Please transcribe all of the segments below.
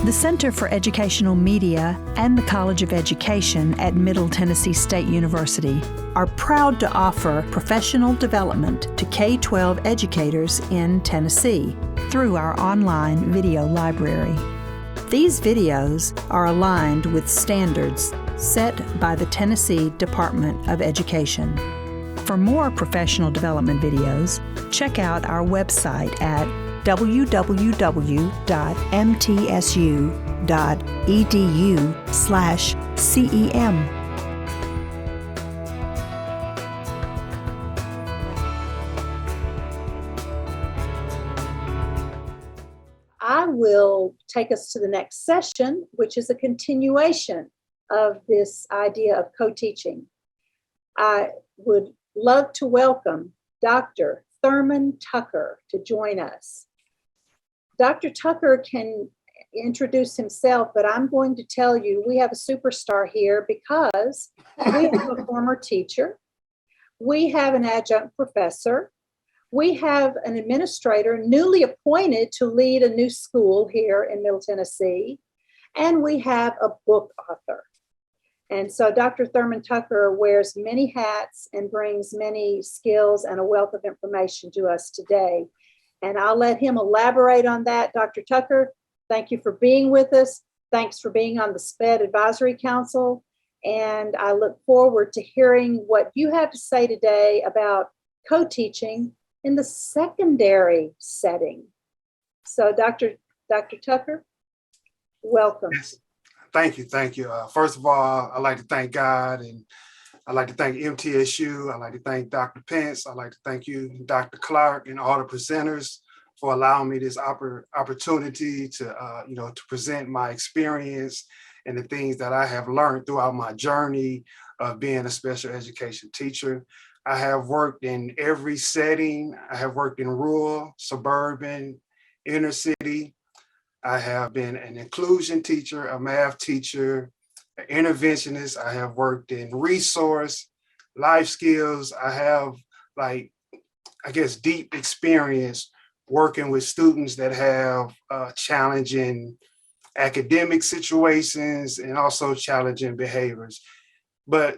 The Center for Educational Media and the College of Education at Middle Tennessee State University are proud to offer professional development to K-12 educators in Tennessee through our online video library. These videos are aligned with standards set by the Tennessee Department of Education. For more professional development videos, check out our website at www.mtsu.edu/CEM. I will take us to the next session, which is a continuation of this idea of co-teaching. I would love to welcome Dr. Thurman Tucker to join us. Dr. Tucker can introduce himself, but I'm going to tell you we have a superstar here because we have a former teacher, we have an adjunct professor, we have an administrator newly appointed to lead a new school here in Middle Tennessee, and we have a book author. And so Dr. Thurman Tucker wears many hats and brings many skills and a wealth of information to us today. And I'll let him elaborate on that. Dr. Tucker, thank you for being with us. Thanks for being on the SPED Advisory Council. And I look forward to hearing what you have to say today about co-teaching in the secondary setting. So Dr. Tucker, welcome. Yes. Thank you. First of all, I'd like to thank God, and I'd like to thank MTSU. I'd like to thank Dr. Pence. I'd like to thank you, Dr. Clark, and all the presenters for allowing me this opportunity to present my experience and the things that I have learned throughout my journey of being a special education teacher. I have worked in every setting. I have worked in rural, suburban, inner city. I have been an inclusion teacher, a math teacher, an interventionist. I have worked in resource, life skills. I have deep experience working with students that have challenging academic situations and also challenging behaviors. But,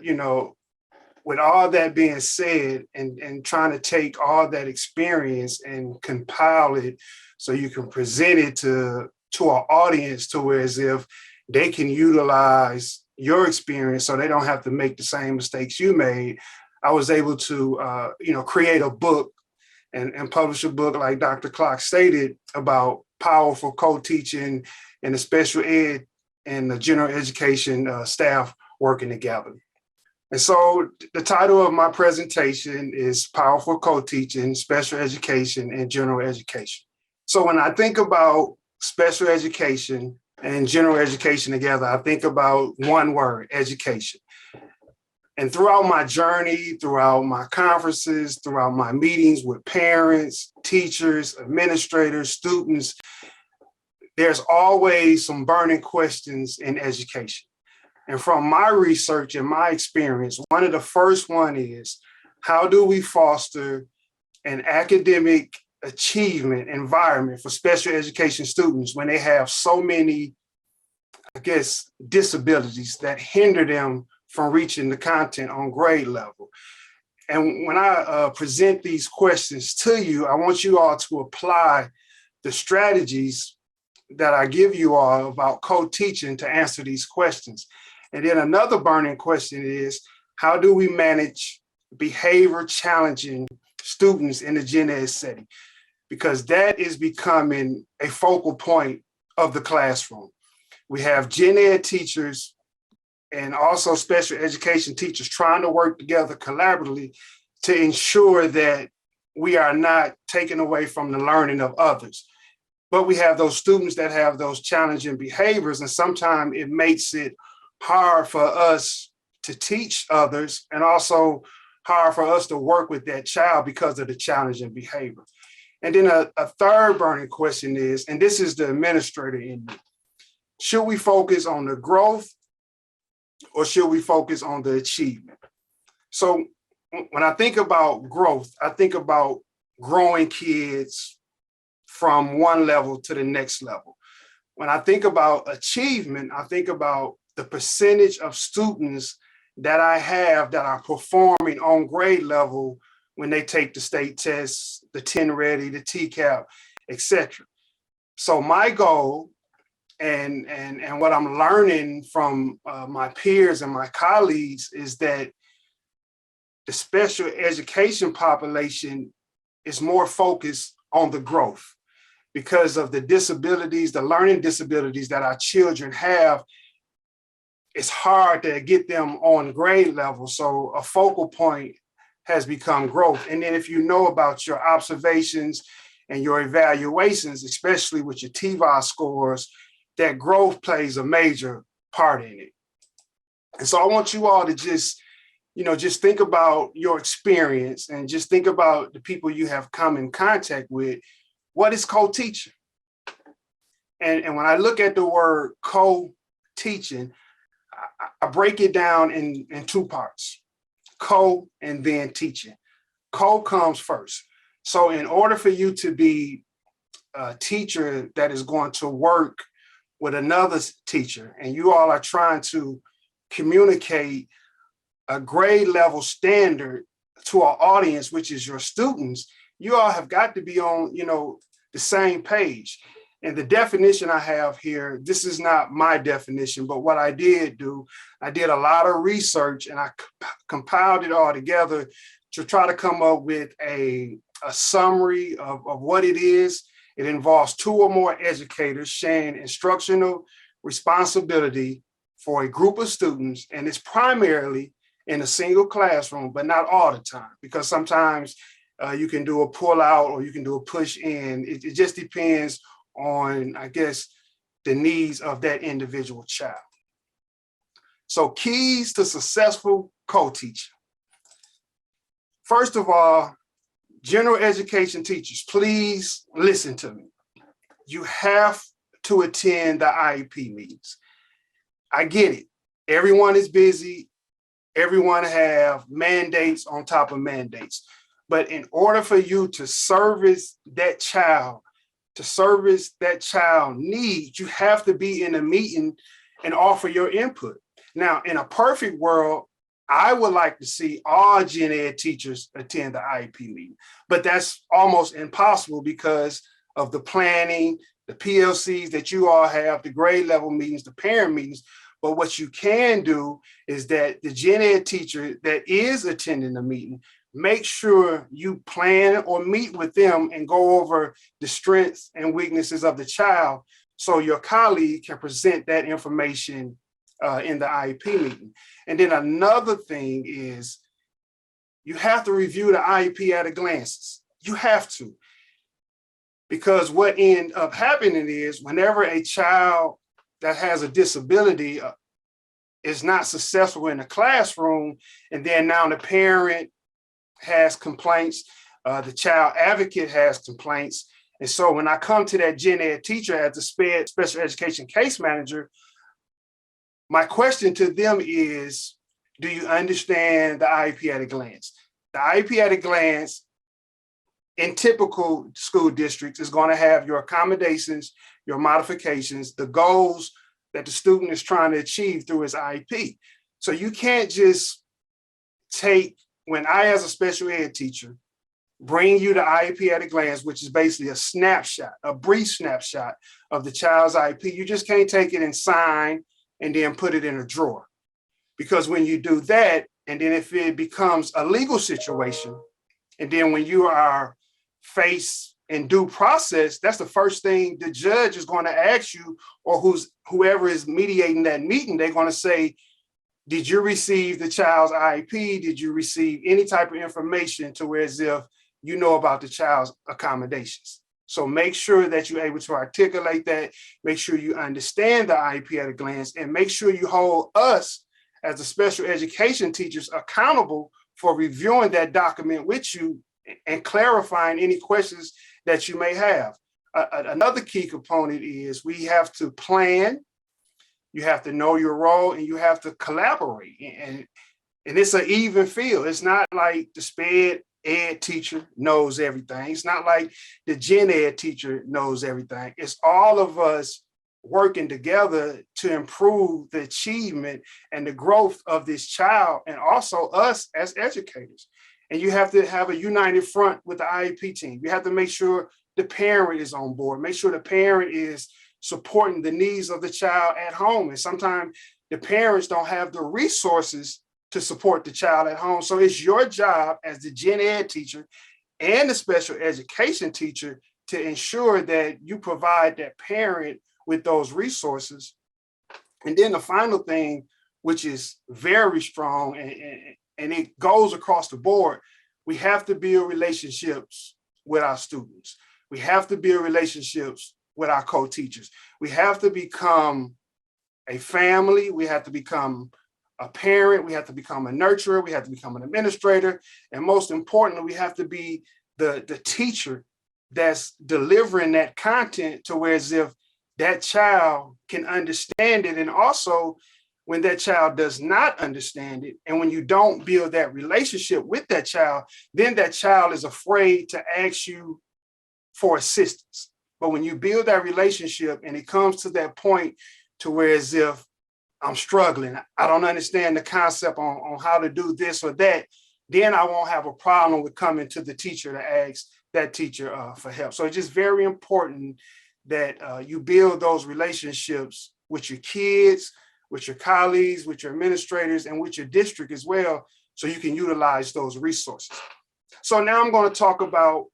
with all that being said, and trying to take all that experience and compile it so you can present it to an audience to where as if they can utilize your experience so they don't have to make the same mistakes you made, I was able to, create a book and publish a book, like Dr. Clark stated, about powerful co-teaching and the special ed and the general education staff working together. And so the title of my presentation is Powerful Co-Teaching, Special Education, and General Education. So when I think about special education and general education together, I think about one word: education. And throughout my journey, throughout my conferences, throughout my meetings with parents, teachers, administrators, students, there's always some burning questions in education. And from my research and my experience, one of the first one is, how do we foster an academic achievement environment for special education students when they have so many, disabilities that hinder them from reaching the content on grade level? And when I present these questions to you, I want you all to apply the strategies that I give you all about co-teaching to answer these questions. And then another burning question is, how do we manage behavior challenging students in the gen ed setting? Because that is becoming a focal point of the classroom. We have gen ed teachers and also special education teachers trying to work together collaboratively to ensure that we are not taking away from the learning of others. But we have those students that have those challenging behaviors, and sometimes it makes it hard for us to teach others, and also hard for us to work with that child because of the challenging behavior. And then a third burning question is, and this is the administrator in me, should we focus on the growth or should we focus on the achievement? So when I think about growth, I think about growing kids from one level to the next level. when I think about achievement, I think about the percentage of students that I have that are performing on grade level when they take the state tests, the 10 ready, the TCAP, etc. So my goal and what I'm learning from my peers and my colleagues is that the special education population is more focused on the growth because of the disabilities, the learning disabilities that our children have. It's hard to get them on grade level. So a focal point has become growth. And then if you know about your observations and your evaluations, especially with your TVOS scores, that growth plays a major part in it. And so I want you all to just think about your experience and just think about the people you have come in contact with. What is co-teaching? And when I look at the word co-teaching, I break it down in two parts, co and then teaching. Co comes first. So in order for you to be a teacher that is going to work with another teacher, and you all are trying to communicate a grade level standard to our audience, which is your students, you all have got to be on, the same page. And the definition I have here, this is not my definition, but what I did do, I did a lot of research and I compiled it all together to try to come up with a summary of what it is. It involves 2 or more educators sharing instructional responsibility for a group of students, and it's primarily in a single classroom, but not all the time, because sometimes you can do a pull out or you can do a push in. It just depends on, I guess, the needs of that individual child. So keys to successful co-teaching. First of all, general education teachers, please listen to me. You have to attend the IEP meetings. I get it. Everyone is busy. Everyone have mandates on top of mandates. But in order for you to service that child, needs, you have to be in a meeting and offer your input. Now, in a perfect world, I would like to see all gen ed teachers attend the IEP meeting, but that's almost impossible because of the planning, the PLCs that you all have, the grade level meetings, the parent meetings. But what you can do is that the gen ed teacher that is attending the meeting, make sure you plan or meet with them and go over the strengths and weaknesses of the child so your colleague can present that information in the IEP meeting. And then another thing is you have to review the IEP at a glance. You have to. Because what ends up happening is whenever a child that has a disability is not successful in the classroom, and then now the parent has complaints, the child advocate has complaints. And so when I come to that gen ed teacher as the special education case manager, my question to them is, do you understand the IEP at a glance? The IEP at a glance in typical school districts is going to have your accommodations, your modifications, the goals that the student is trying to achieve through his IEP. So you can't just take, when I, as a special ed teacher, bring you the IEP at a glance, which is basically a snapshot, a brief snapshot of the child's IEP, you just can't take it and sign and then put it in a drawer. Because when you do that, and then if it becomes a legal situation, and then when you are faced in due process, that's the first thing the judge is going to ask you, or whoever is mediating that meeting, they're going to say, did you receive the child's IEP? Did you receive any type of information to where as if you know about the child's accommodations? So make sure that you're able to articulate that, make sure you understand the IEP at a glance, and make sure you hold us as the special education teachers accountable for reviewing that document with you and clarifying any questions that you may have. Another key component is we have to plan, you have to know your role, and you have to collaborate. And it's an even field. It's not like the SPED ed teacher knows everything. It's not like the gen ed teacher knows everything. It's all of us working together to improve the achievement and the growth of this child and also us as educators. And you have to have a united front with the IEP team. You have to make sure the parent is on board, make sure the parent is supporting the needs of the child at home. And sometimes the parents don't have the resources to support the child at home. So it's your job as the gen ed teacher and the special education teacher to ensure that you provide that parent with those resources. And then the final thing, which is very strong and it goes across the board, we have to build relationships with our students. We have to build relationships with our co-teachers. We have to become a family. We have to become a parent. We have to become a nurturer. We have to become an administrator. And most importantly, we have to be the teacher that's delivering that content to where as if that child can understand it. And also when that child does not understand it, and when you don't build that relationship with that child, then that child is afraid to ask you for assistance. But when you build that relationship and it comes to that point to where as if I'm struggling, I don't understand the concept on how to do this or that, then I won't have a problem with coming to the teacher to ask that teacher for help. So it's just very important that you build those relationships with your kids, with your colleagues, with your administrators, and with your district as well, so you can utilize those resources. So now I'm going to talk about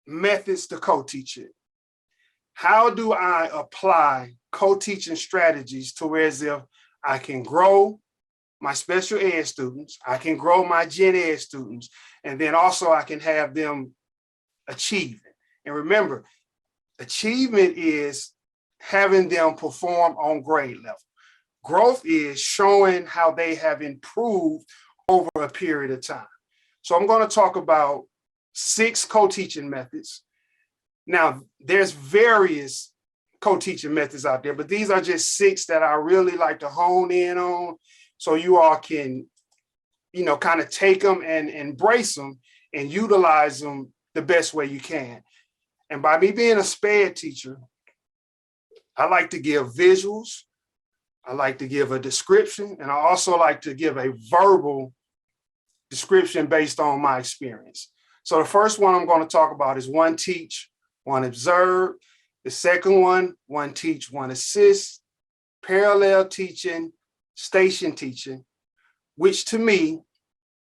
methods to co-teaching. How do I apply co-teaching strategies to where as if I can grow my special ed students, I can grow my gen ed students, and then also I can have them achieving. And remember, achievement is having them perform on grade level. Growth is showing how they have improved over a period of time. So I'm going to talk about 6 co-teaching methods. Now, there's various co-teaching methods out there, but these are just 6 that I really like to hone in on so you all can, kind of take them and embrace them and utilize them the best way you can. And by me being a SPED teacher, I like to give visuals, I like to give a description, and I also like to give a verbal description based on my experience. So the first one I'm going to talk about is one teach, one observe. The second one teach, one assist, parallel teaching, station teaching, which to me,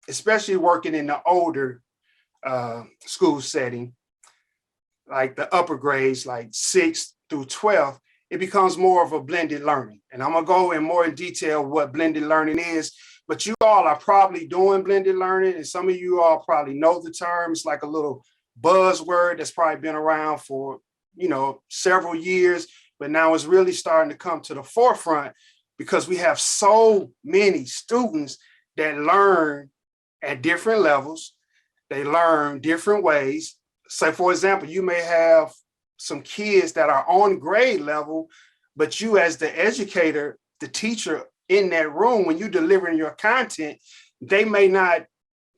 especially working in the older school setting, like the upper grades, like 6th through 12th, it becomes more of a blended learning. And I'm gonna go in more in detail what blended learning is, but you all are probably doing blended learning, and some of you all probably know the term. It's like a little buzzword that's probably been around for, several years, but now it's really starting to come to the forefront because we have so many students that learn at different levels. They learn different ways. So for example, you may have some kids that are on grade level, but you as the educator, the teacher in that room, when you're delivering your content, they may not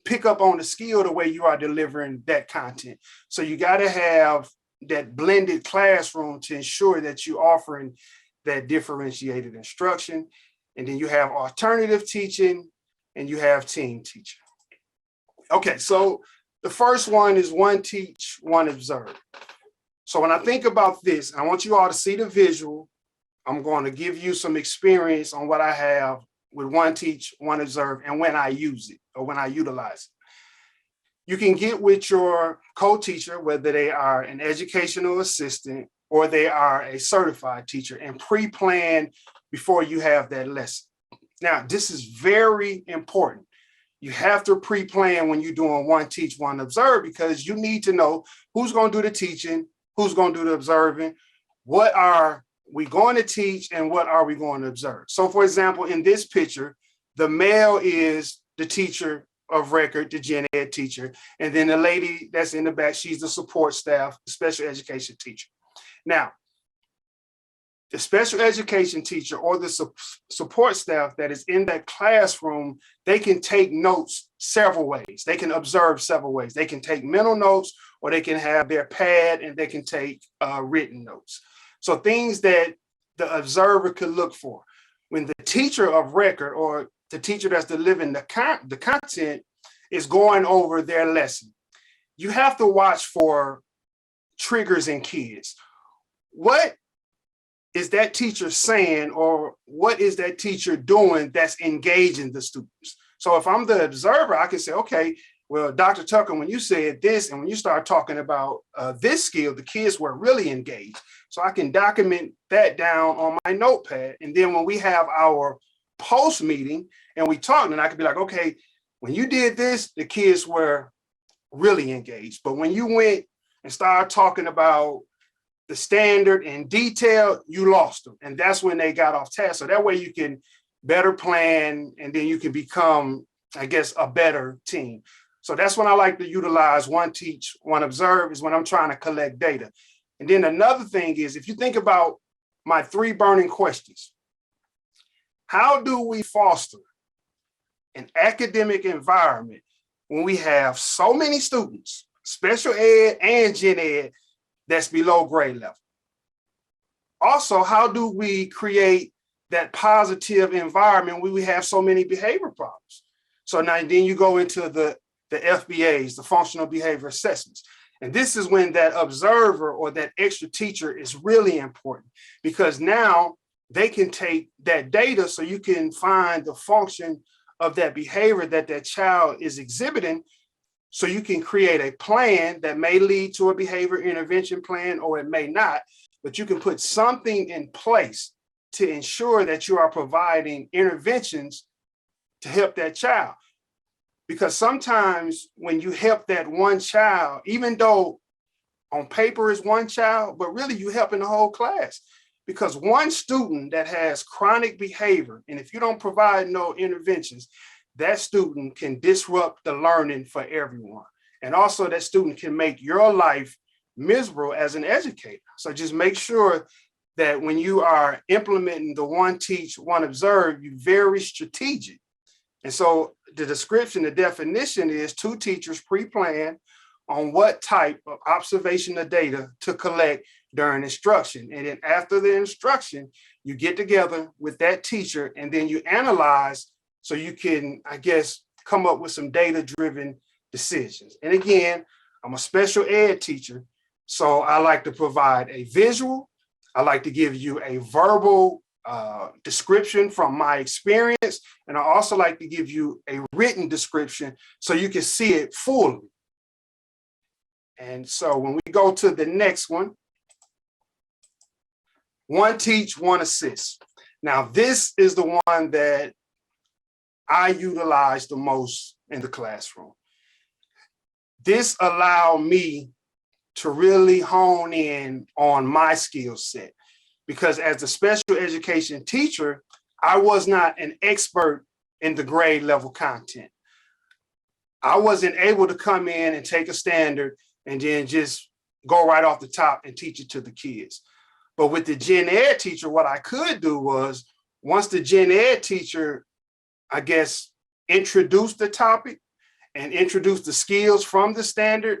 pick up on the skill the way you are delivering that content. So you got to have that blended classroom to ensure that you're offering that differentiated instruction. And then you have alternative teaching and you have team teaching. Okay, so the first one is one teach, one observe. So when I think about this, I want you all to see the visual. I'm going to give you some experience on what I have with one teach, one observe, and when I use it or when I utilize it. You can get with your co-teacher, whether they are an educational assistant or they are a certified teacher, and pre-plan before you have that lesson. Now, this is very important. You have to pre-plan when you're doing one teach, one observe, because you need to know who's going to do the teaching, who's going to do the observing, what are we going to teach, and what are we going to observe. So for example, in this picture, the male is the teacher of record, the gen ed teacher, and then the lady that's in the back, she's the support staff, the special education teacher. Now, the special education teacher or the support staff that is in that classroom, they can take notes several ways. They can observe several ways. They can take mental notes, or they can have their pad and they can take written notes. So things that the observer could look for. When the teacher of record or the teacher that's delivering the content is going over their lesson, you have to watch for triggers in kids. What is that teacher saying, or what is that teacher doing that's engaging the students? So if I'm the observer, I can say, okay, well, Dr. Tucker, when you said this, and when you start talking about this skill, the kids were really engaged. So I can document that down on my notepad. And then when we have our post meeting and we talk, and I could be like, okay, when you did this, the kids were really engaged. But when you went and started talking about the standard in detail, you lost them. And that's when they got off task. So that way you can better plan, and then you can become, I guess, a better team. So that's when I like to utilize one teach, one observe, is when I'm trying to collect data. And then another thing is, if you think about my 3 burning questions, how do we foster an academic environment when we have so many students, special ed and gen ed, that's below grade level? Also, how do we create that positive environment when we have so many behavior problems? So now then you go into the FBAs, the functional behavior assessments. And this is when that observer or that extra teacher is really important, because now they can take that data so you can find the function of that behavior that that child is exhibiting. So you can create a plan that may lead to a behavior intervention plan, or it may not, but you can put something in place to ensure that you are providing interventions to help that child. Because sometimes when you help that one child, even though on paper is one child, but really you helping the whole class. Because one student that has chronic behavior, and if you don't provide no interventions, that student can disrupt the learning for everyone. And also that student can make your life miserable as an educator. So just make sure that when you are implementing the one teach, one observe, you're very strategic. And so the description, the definition is 2 teachers pre-plan on what type of observational data to collect during instruction. And then after the instruction, you get together with that teacher and then you analyze so you can, I guess, come up with some data-driven decisions. And again, I'm a special ed teacher, so I like to provide a visual. I like to give you a verbal description from my experience. And I also like to give you a written description so you can see it fully. And so when we go to the next one, one teach, one assist. Now, this is the one that I utilize the most in the classroom. This allowed me to really hone in on my skill set, because as a special education teacher, I was not an expert in the grade level content. I wasn't able to come in and take a standard and then just go right off the top and teach it to the kids. But with the gen ed teacher, what I could do was, once the gen ed teacher, I guess, introduced the topic and introduced the skills from the standard,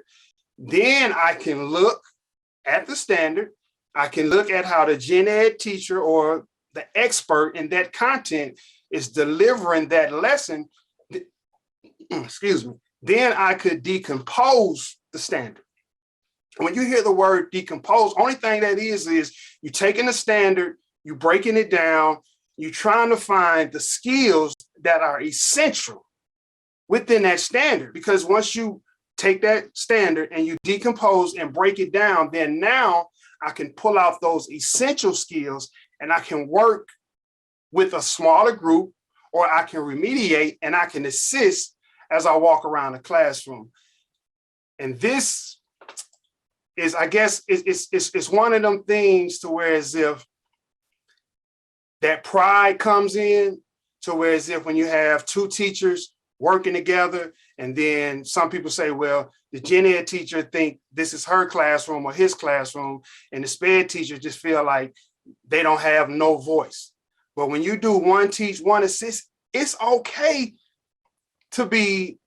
then I can look at the standard. I can look at how the gen ed teacher or the expert in that content is delivering that lesson. Excuse me. Then I could decompose the standard. When you hear the word decompose, only thing that is you taking the standard, you breaking it down, you trying to find the skills that are essential within that standard. Because once you take that standard and you decompose and break it down, then now I can pull out those essential skills and I can work with a smaller group, or I can remediate and I can assist as I walk around the classroom. And this is, I guess, it's one of them things to where as if that pride comes in, to where as if when you have 2 teachers working together, and then some people say, well, the gen ed teacher think this is her classroom or his classroom, and the sped teacher just feel like they don't have no voice. But when you do one teach, one assist, it's okay to be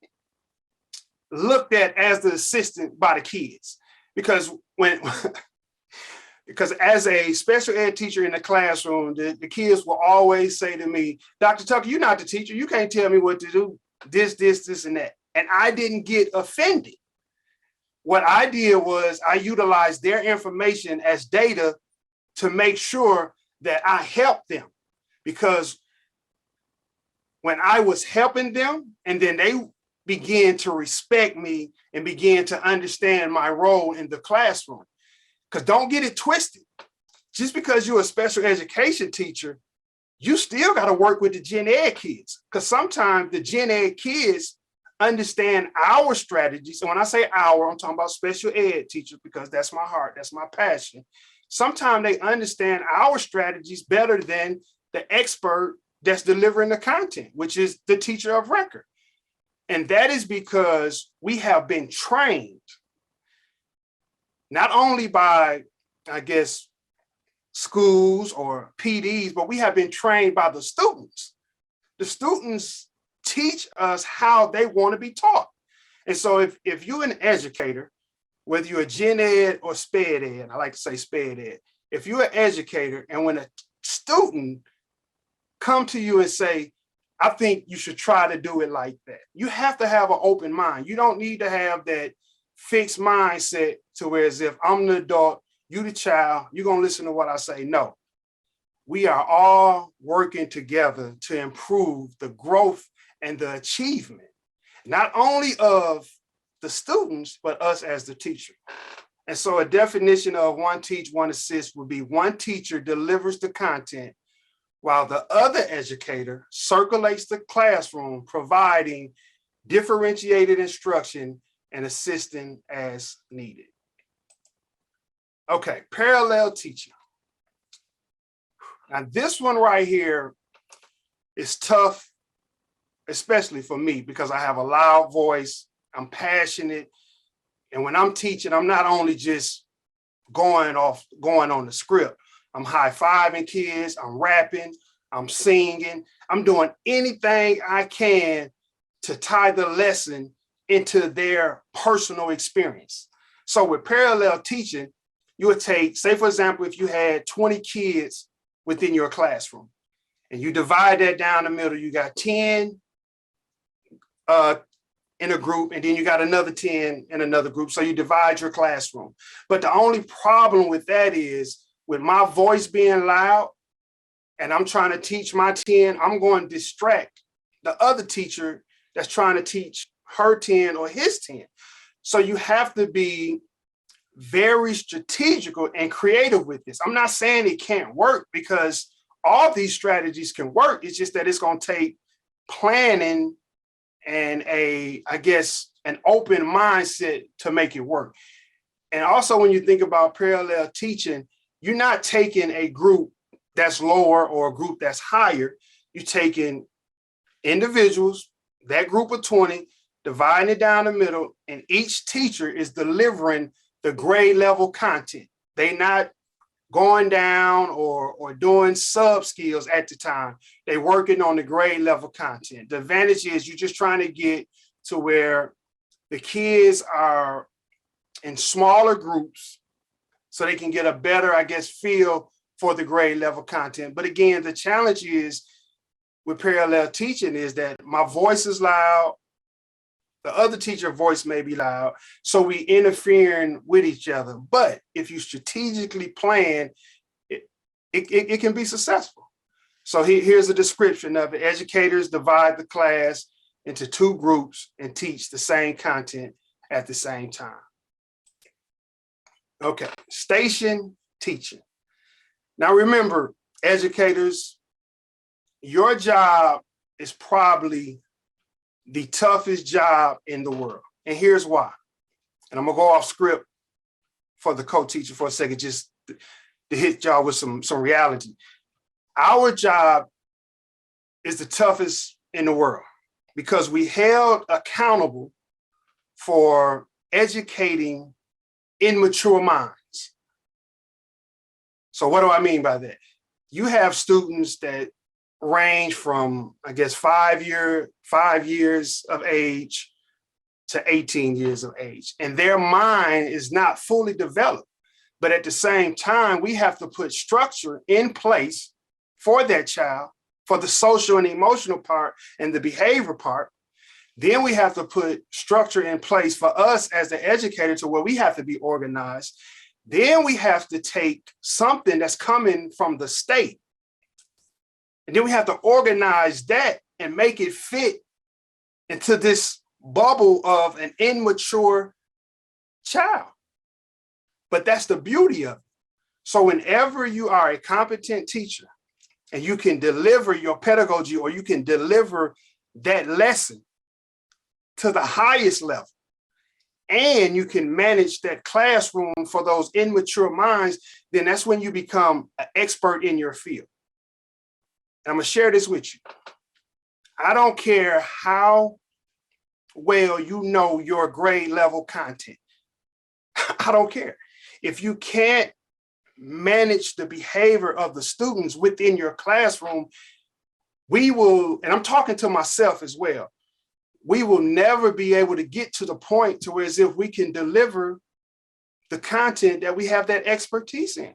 looked at as the assistant by the kids. Because when Because as a special ed teacher in the classroom, the kids will always say to me, Dr. Tucker, you're not the teacher. You can't tell me what to do. This, and that. And I didn't get offended. What I did was I utilized their information as data to make sure that I helped them. Because when I was helping them, and then they began to respect me and began to understand my role in the classroom. Because don't get it twisted. Just because you're a special education teacher, you still got to work with the gen ed kids. Because sometimes the gen ed kids understand our strategies. And when I say our, I'm talking about special ed teachers, because that's my heart, that's my passion. Sometimes they understand our strategies better than the expert that's delivering the content, which is the teacher of record. And that is because we have been trained not only by, I guess, schools or PDs, but we have been trained by the students. The students teach us how they want to be taught. And so if you're an educator, whether you're a gen ed or sped ed, I like to say sped ed, if you're an educator and when a student come to you and say, I think you should try to do it like that, you have to have an open mind. You don't need to have that fixed mindset to where as if I'm the adult, you the child, you're going to listen to what I say. No, we are all working together to improve the growth and the achievement, not only of the students, but us as the teacher. And so a definition of one teach, one assist would be one teacher delivers the content while the other educator circulates the classroom, providing differentiated instruction and assisting as needed. Okay, parallel teaching. Now this one right here is tough, especially for me, because I have a loud voice, I'm passionate. And when I'm teaching, I'm not only just going on the script. I'm high-fiving kids, I'm rapping, I'm singing, I'm doing anything I can to tie the lesson into their personal experience. So with parallel teaching, you would take, say for example, if you had 20 kids within your classroom and you divide that down the middle, you got 10 in a group, and then you got another 10 in another group. So you divide your classroom. But the only problem with that is with my voice being loud and I'm trying to teach my 10, I'm going to distract the other teacher that's trying to teach her 10 or his 10. So you have to be very strategical and creative with this. I'm not saying it can't work, because all these strategies can work. It's just that it's going to take planning and I guess, an open mindset to make it work. And also when you think about parallel teaching, you're not taking a group that's lower or a group that's higher. You're taking individuals, that group of 20, dividing it down the middle, and each teacher is delivering the grade level content. They're not going down or doing sub skills at the time. They're working on the grade level content. The advantage is you're just trying to get to where the kids are in smaller groups so they can get a better, I guess, feel for the grade level content. But again, the challenge is with parallel teaching is that my voice is loud, the other teacher voice may be loud, so we interfering with each other. But if you strategically plan, it can be successful. So here's a description of it. Educators divide the class into 2 groups and teach the same content at the same time. Okay, station teaching. Now remember, educators, your job is probably the toughest job in the world. And here's why. And I'm gonna go off script for the co-teacher for a second, just to hit y'all with some reality. Our job is the toughest in the world because we held accountable for educating immature minds. So what do I mean by that? You have students that range from, I guess, 5 years of age to 18 years of age, and their mind is not fully developed. But at the same time, we have to put structure in place for that child, for the social and emotional part and the behavior part. Then we have to put structure in place for us as the educator to where we have to be organized. Then we have to take something that's coming from the state. And then we have to organize that and make it fit into this bubble of an immature child. But that's the beauty of it. So whenever you are a competent teacher and you can deliver your pedagogy or you can deliver that lesson to the highest level, and you can manage that classroom for those immature minds, then that's when you become an expert in your field. And I'm gonna share this with you. I don't care how well you know your grade level content. I don't care. If you can't manage the behavior of the students within your classroom, we will, and I'm talking to myself as well, we will never be able to get to the point to where as if we can deliver the content that we have that expertise in.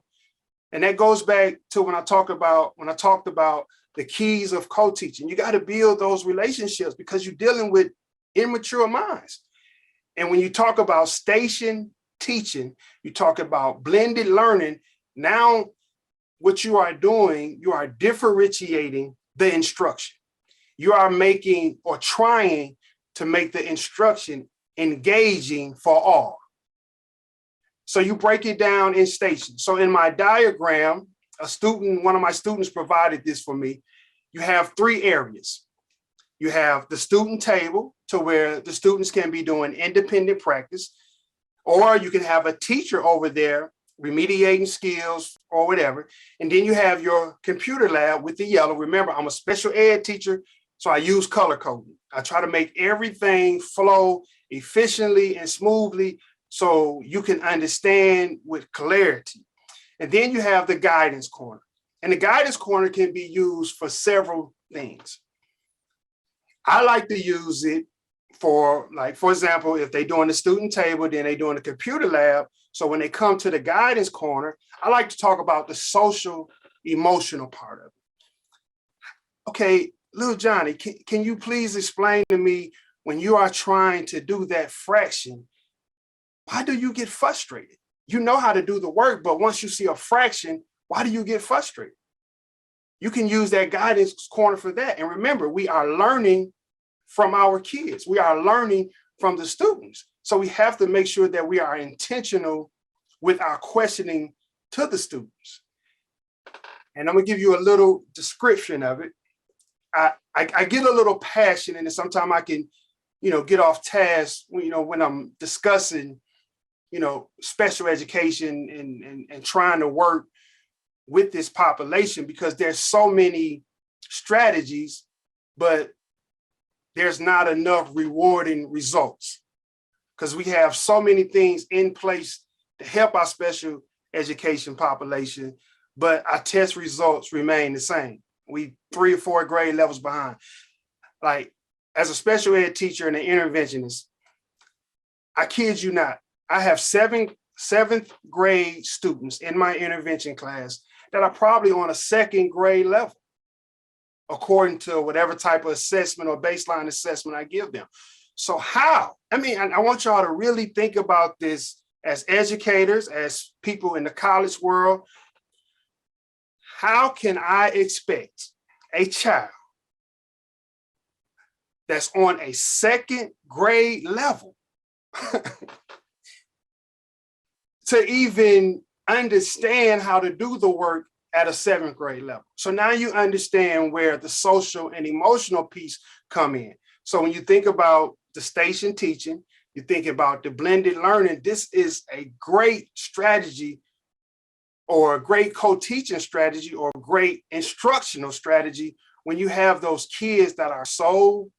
And that goes back to when I talked about the keys of co-teaching. You got to build those relationships because you're dealing with immature minds. And when you talk about station teaching, you talk about blended learning. Now, what you are doing, you are differentiating the instruction. You are making or trying to make the instruction engaging for all. So you break it down in stations. So in my diagram, one of my students provided this for me. You have 3 areas. You have the student table to where the students can be doing independent practice, or you can have a teacher over there remediating skills or whatever. And then you have your computer lab with the yellow. Remember, I'm a special ed teacher, so I use color coding. I try to make everything flow efficiently and smoothly so you can understand with clarity. And then you have the guidance corner. And the guidance corner can be used for several things. I like to use it for, like, for example, if they're doing the student table, then they're doing the computer lab. So when they come to the guidance corner, I like to talk about the social, emotional part of it. Okay, little Johnny, can you please explain to me when you are trying to do that fraction, why do you get frustrated? You know how to do the work, but once you see a fraction, why do you get frustrated? You can use that guidance corner for that. And remember, we are learning from our kids. We are learning from the students. So we have to make sure that we are intentional with our questioning to the students. And I'm gonna give you a little description of it. I get a little passionate, and sometimes I can, get off task, when I'm discussing, special education and trying to work with this population, because there's so many strategies, but there's not enough rewarding results because we have so many things in place to help our special education population, but our test results remain the same. We 3 or 4 grade levels behind. Like, as a special ed teacher and an interventionist, I kid you not, I have 7th grade students in my intervention class that are probably on a 2nd grade level, according to whatever type of assessment or baseline assessment I give them. So how? I want y'all to really think about this as educators, as people in the college world. How can I expect a child that's on a 2nd grade level to even understand how to do the work at a 7th grade level? So now you understand where the social and emotional piece come in. So when you think about the station teaching, you think about the blended learning, this is a great strategy, or a great co-teaching strategy, or a great instructional strategy when you have those kids that are so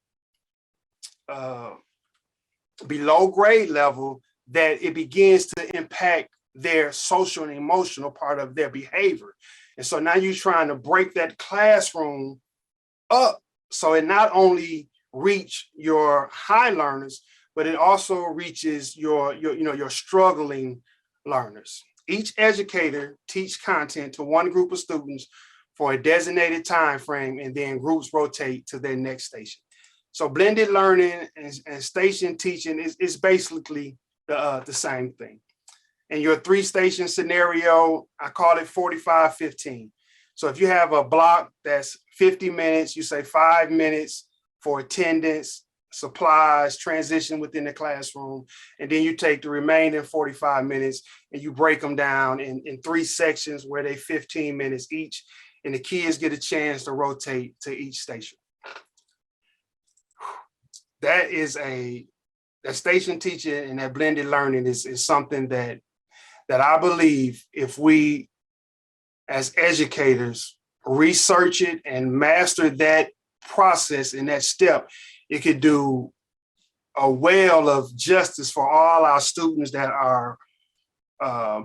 below grade level that it begins to impact their social and emotional part of their behavior. And so now you're trying to break that classroom up so it not only reach your high learners, but it also reaches your struggling learners. each educator teach content to one group of students for a designated time frame, and then groups rotate to their next station. So blended learning and station teaching is basically the same thing. In your 3-station scenario, I call it 45-15. So if you have a block that's 50 minutes, you say 5 minutes for attendance, supplies, transition within the classroom, and then you take the remaining 45 minutes and you break them down in 3 sections where they 15 minutes each, and the kids get a chance to rotate to each station. That station teaching and that blended learning is something that I believe if we as educators research it and master that process and that step, it could do a well of justice for all our students that are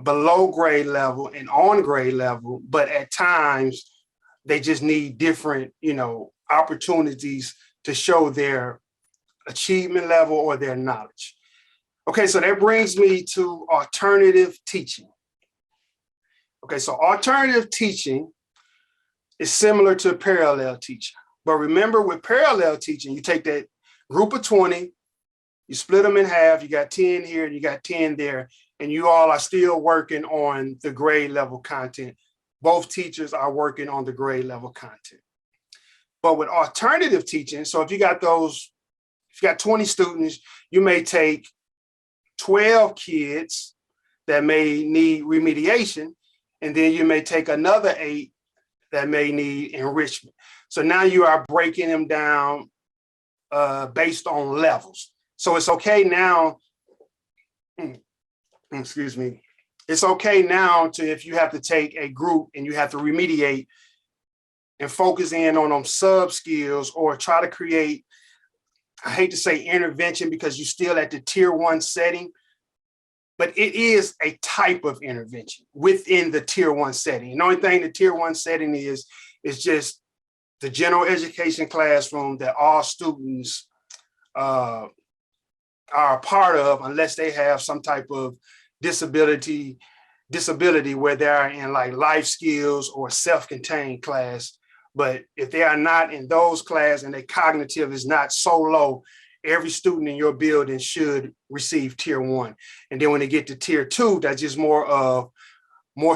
below grade level and on grade level, but at times they just need different, opportunities to show their achievement level or their knowledge. Okay, so that brings me to alternative teaching. Okay, so alternative teaching is similar to parallel teaching. But remember, with parallel teaching, you take that group of 20, you split them in half, you got 10 here and you got 10 there, and you all are still working on the grade level content. Both teachers are working on the grade level content. But with alternative teaching, so if you got 20 students, you may take 12 kids that may need remediation, and then you may take another 8 that may need enrichment. So now you are breaking them down based on levels. So it's okay now, excuse me, it's okay now to, if you have to take a group and you have to remediate and focus in on them sub skills, or try to create, I hate to say intervention because you're still at the tier 1 setting, but it is a type of intervention within the tier 1 setting. And the only thing the tier 1 setting is just the general education classroom that all students are a part of, unless they have some type of disability where they are in like life skills or self-contained class. But if they are not in those classes and their cognitive is not so low, every student in your building should receive tier 1. And then when they get to tier 2, that's just more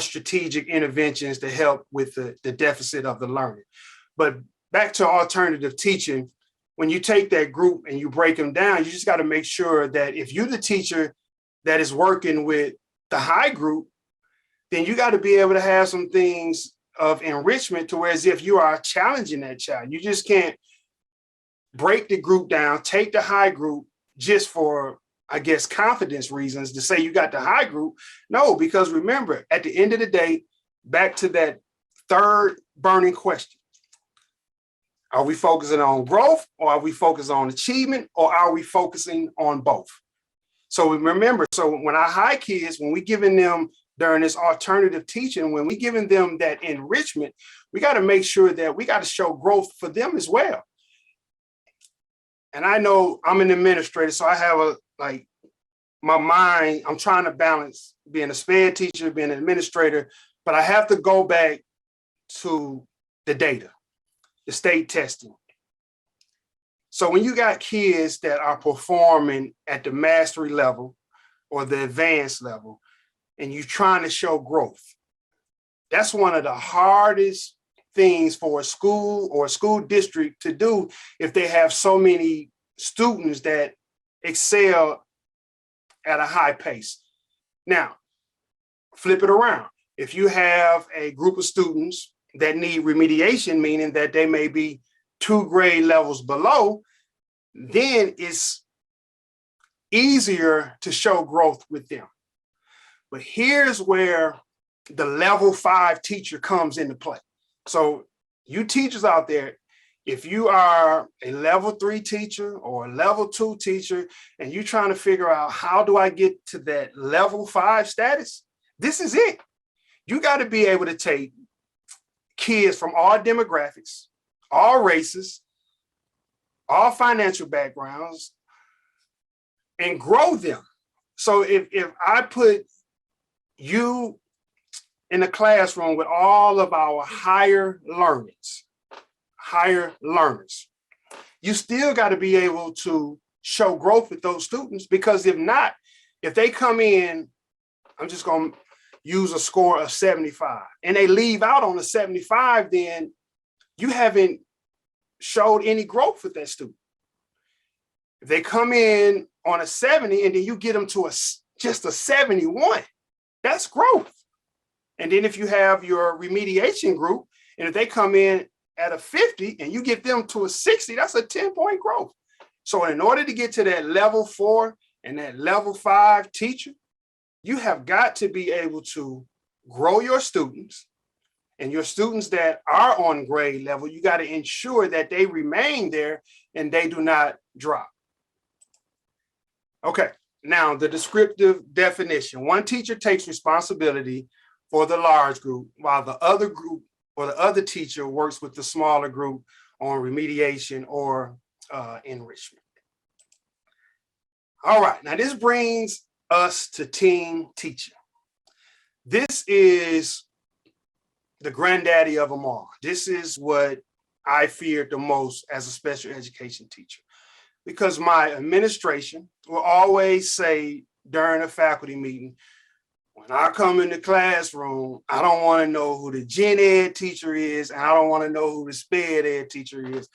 strategic interventions to help with the deficit of the learning. But back to alternative teaching, when you take that group and you break them down, you just got to make sure that if you're the teacher that is working with the high group, then you got to be able to have some things of enrichment to where as if you are challenging that child. You just can't break the group down, take the high group just for, I guess, confidence reasons to say you got the high group. No, because remember, at the end of the day, back to that third burning question. Are we focusing on growth, or are we focusing on achievement, or are we focusing on both? So remember, so when our high kids, when we giving them during this alternative teaching, when we giving them that enrichment, we got to make sure that we got to show growth for them as well. And I know I'm an administrator, so I have my mind, I'm trying to balance being a SPED teacher, being an administrator, but I have to go back to the data, the state testing. So when you got kids that are performing at the mastery level or the advanced level, and you're trying to show growth, that's one of the hardest things for a school or a school district to do if they have so many students that excel at a high pace. Now, flip it around. If you have a group of students that need remediation, meaning that they may be 2 grade levels below, then it's easier to show growth with them. But here's where the level 5 teacher comes into play. So you teachers out there, if you are a level 3 teacher or a level 2 teacher, and you're trying to figure out how do I get to that level 5 status, this is it. You got to be able to take kids from all demographics, all races, all financial backgrounds, and grow them. So if I put you in the classroom with all of our higher learners, you still got to be able to show growth with those students, because if not, if they come in, I'm just going to use a score of 75 and they leave out on a 75, then you haven't showed any growth with that student. If they come in on a 70 and then you get them to just a 71, that's growth. And then if you have your remediation group, and if they come in at a 50 and you get them to a 60, that's a 10-point growth. So in order to get to that level 4 and that level 5 teacher, you have got to be able to grow your students, and your students that are on grade level, you got to ensure that they remain there and they do not drop. Okay, now the descriptive definition. One teacher takes responsibility for the large group, while the other group or the other teacher works with the smaller group on remediation or enrichment. All right, now this brings us to team teaching. This is the granddaddy of them all. This is what I feared the most as a special education teacher, because my administration will always say during a faculty meeting, when I come in the classroom, I don't want to know who the gen ed teacher is, and I don't want to know who the sped ed teacher is.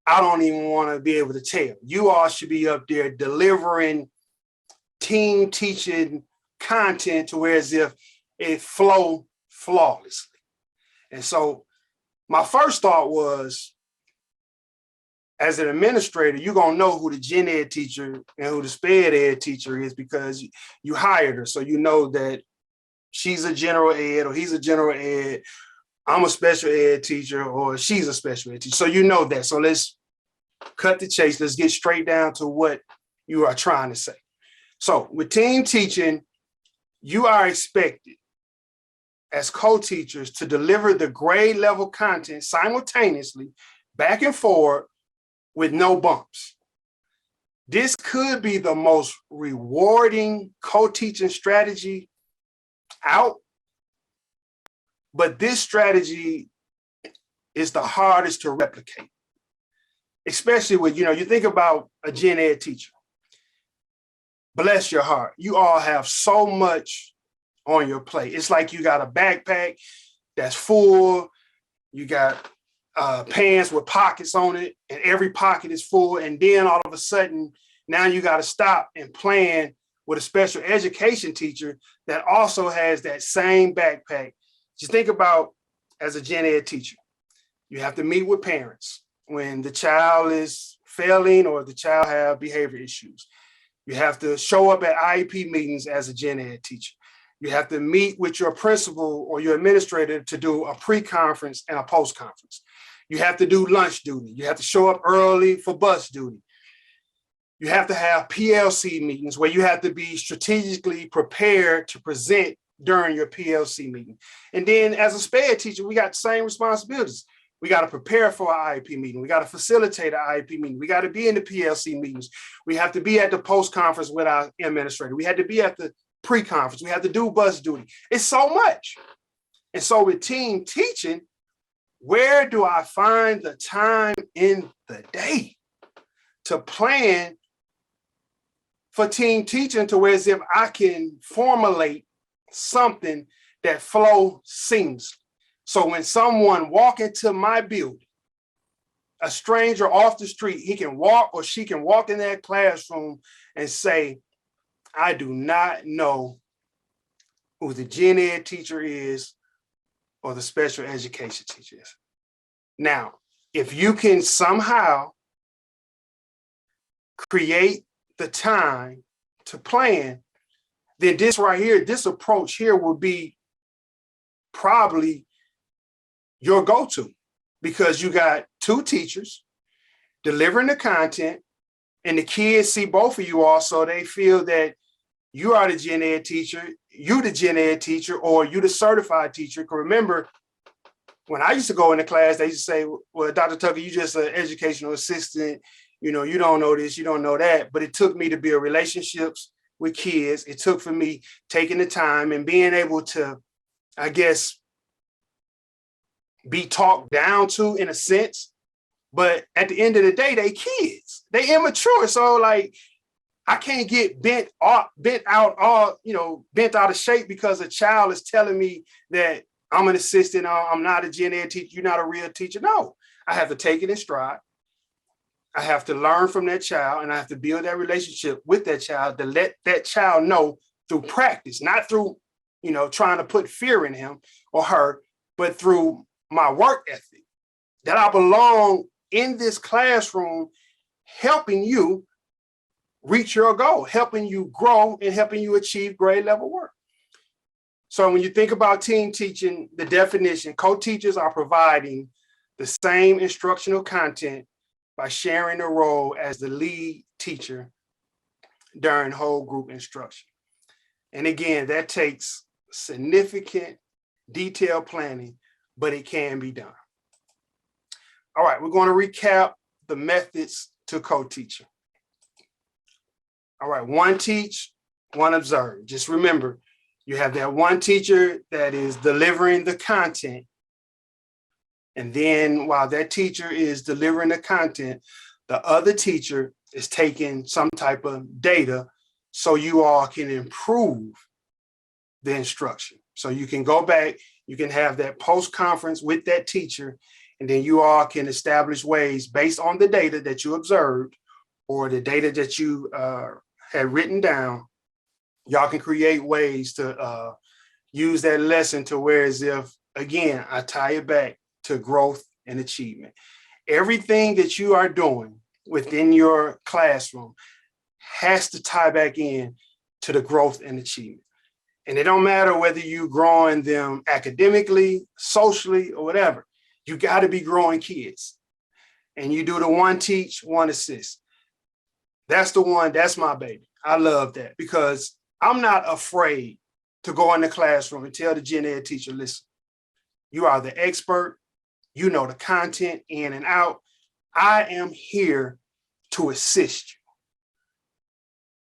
I don't even want to be able to tell. You all should be up there delivering team teaching content to where as if it flow flawlessly. And so my first thought was, as an administrator, you're going to know who the gen ed teacher and who the sped ed teacher is because you hired her. So you know that she's a general ed or he's a general ed, I'm a special ed teacher, or she's a special ed teacher. So you know that. So let's cut the chase. Let's get straight down to what you are trying to say. So with team teaching, you are expected as co-teachers to deliver the grade level content simultaneously, back and forward, with no bumps. This could be the most rewarding co-teaching strategy out, but this strategy is the hardest to replicate, especially with, you think about a gen ed teacher. Bless your heart. You all have so much on your plate. It's like you got a backpack that's full, you got pants with pockets on it, and every pocket is full. And then all of a sudden, now you got to stop and plan with a special education teacher that also has that same backpack. Just think about, as a gen ed teacher, you have to meet with parents when the child is failing or the child have behavior issues. You have to show up at IEP meetings as a gen ed teacher. You have to meet with your principal or your administrator to do a pre-conference and a post-conference. You have to do lunch duty. You have to show up early for bus duty. You have to have PLC meetings where you have to be strategically prepared to present during your PLC meeting. And then as a SPED teacher, we got the same responsibilities. We got to prepare for an IEP meeting. We got to facilitate an IEP meeting. We got to be in the PLC meetings. We have to be at the post-conference with our administrator. We had to be at the pre-conference. We have to do bus duty. It's so much. And so with team teaching, where do I find the time in the day to plan for team teaching to where as if I can formulate something that flows seamlessly? So when someone walk into my building, a stranger off the street, he can walk or she can walk in that classroom and say, I do not know who the gen ed teacher is or the special education teacher is. Now, if you can somehow create the time to plan, then this right here, this approach here will be probably your go-to, because you got two teachers delivering the content and the kids see both of you all, so they feel that you are the gen ed teacher, you the gen ed teacher, or you the certified teacher. Because remember, when I used to go into class, they used to say, well, Dr. Tucker, you just an educational assistant. You don't know this, you don't know that. But it took me to build relationships with kids. It took for me taking the time and being able to, I guess, be talked down to in a sense. But at the end of the day, they kids, they immature. So like, I can't get bent out of shape because a child is telling me that I'm an assistant, or I'm not a gen ed teacher, you're not a real teacher. No, I have to take it in stride. I have to learn from that child, and I have to build that relationship with that child to let that child know through practice, not through, trying to put fear in him or her, but through my work ethic, that I belong in this classroom, helping you reach your goal, helping you grow and helping you achieve grade level work. So when you think about team teaching, the definition, co-teachers are providing the same instructional content by sharing the role as the lead teacher during whole group instruction. And again, that takes significant detailed planning, but it can be done. All right, we're going to recap the methods to co-teaching. All right, one teach, one observe. Just remember, you have that one teacher that is delivering the content. And then while that teacher is delivering the content, the other teacher is taking some type of data so you all can improve the instruction. So you can go back, you can have that post-conference with that teacher, and then you all can establish ways based on the data that you observed or the data that you had written down. Y'all can create ways to use that lesson to where as if, again, I tie it back to growth and achievement. Everything that you are doing within your classroom has to tie back in to the growth and achievement. And it don't matter whether you growing them academically, socially, or whatever, you got to be growing kids. And you do the one teach, one assist. That's the one, that's my baby. I love that because I'm not afraid to go in the classroom and tell the gen ed teacher, listen, you are the expert. You know the content in and out. I am here to assist you.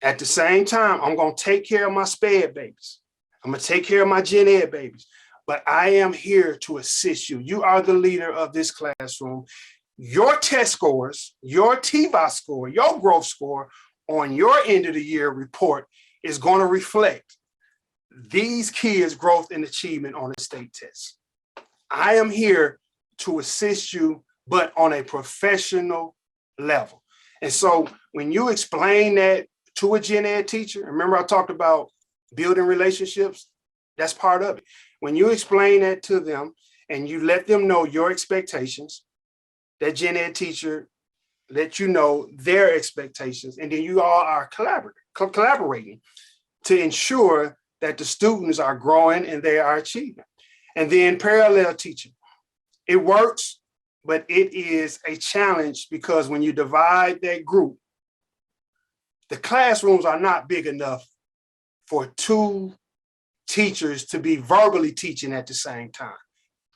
At the same time, I'm going to take care of my SPED babies. I'm going to take care of my gen ed babies, but I am here to assist you. You are the leader of this classroom. Your test scores, your TVOS score, your growth score on your end of the year report is going to reflect these kids' growth and achievement on the state test. I am here to assist you, but on a professional level. And so when you explain that to a gen ed teacher, remember I talked about building relationships, that's part of it. When you explain that to them and you let them know your expectations, that gen ed teacher let you know their expectations, and then you all are collaborating to ensure that the students are growing and they are achieving. And then parallel teaching. It works, but it is a challenge because when you divide that group, the classrooms are not big enough for two teachers to be verbally teaching at the same time,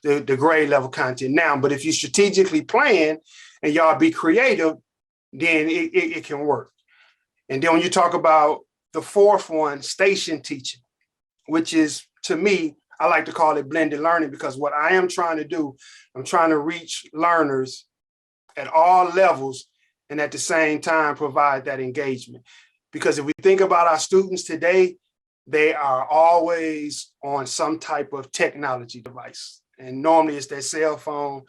the grade level content now. But if you strategically plan and y'all be creative, then it can work. And then when you talk about the fourth one, station teaching, which is, to me, I like to call it blended learning, because what I am trying to do, I'm trying to reach learners at all levels and at the same time provide that engagement. Because if we think about our students today, they are always on some type of technology device. And normally it's their cell phone.